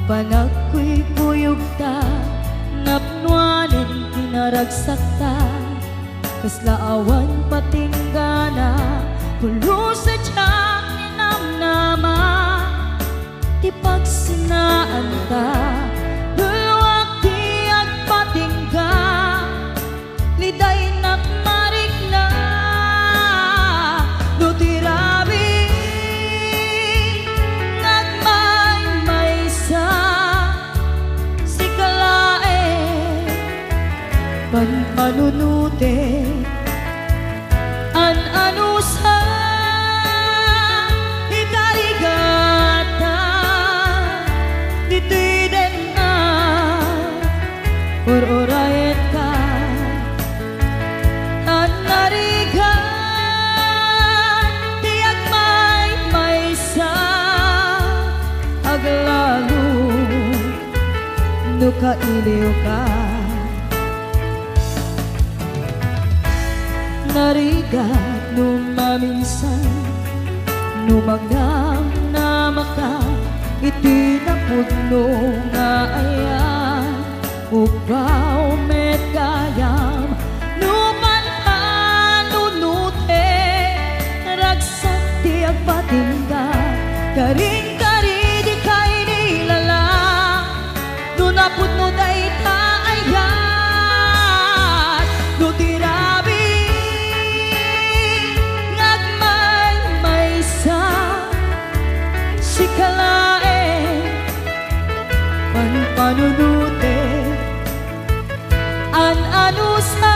panagko'y kuyog ta, napnuanin pinaragsak ta, kasla awan patinggana, pulo sa tiyak ni namnama, ti pagsinaan ta, dulwak ti agpatingga, liday nakmarik na, no tirabi, nagmay-maysa, si kalae, panpanunute, an-ano sa ikarigata, dito'y din na, or-orayet ka, an-narigan, tiyak may-maysa, aglalo, no kailiw ka. Narigat numaminsan, numagnam na maka, iti napudno nga ayan, ubaw met kayam, numananunute, ragsak ti agpatingga, karing-kari di kay nilala, nunapudno day taayan, nutirabi, si kalae, panpanunute, an-ano sa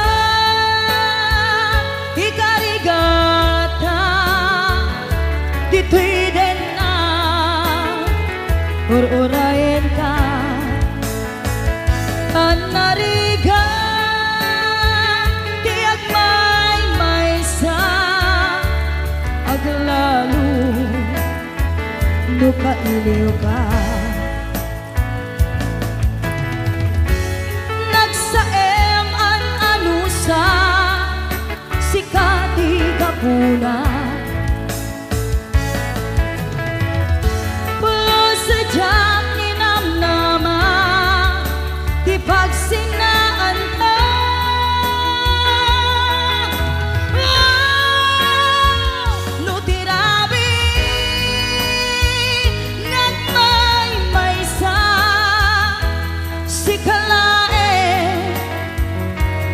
ikarigata, dito'y din na, or-orayin ka, an-narigan, tiyak may-maysa, aglalo, no kailiw ka. Nagsaem an-ano sa sikati kapuna, pulo sa diyang ninamnama, di pagsinaan ka, no tirabi, si kalae,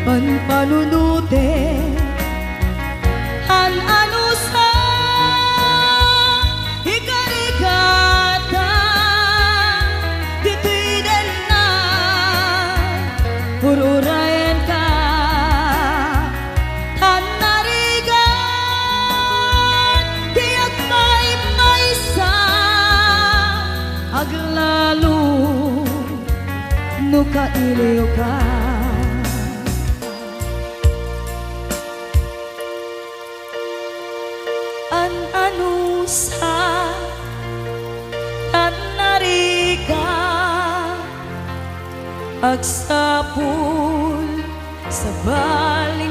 panpanunute, an-ano sa ikarigata, dito'y din na, ururayan ka, an-narigan, tiyak may-maysa, aglalo, no kailiw ka. An-ano sa an-narigan, agsapul sa bali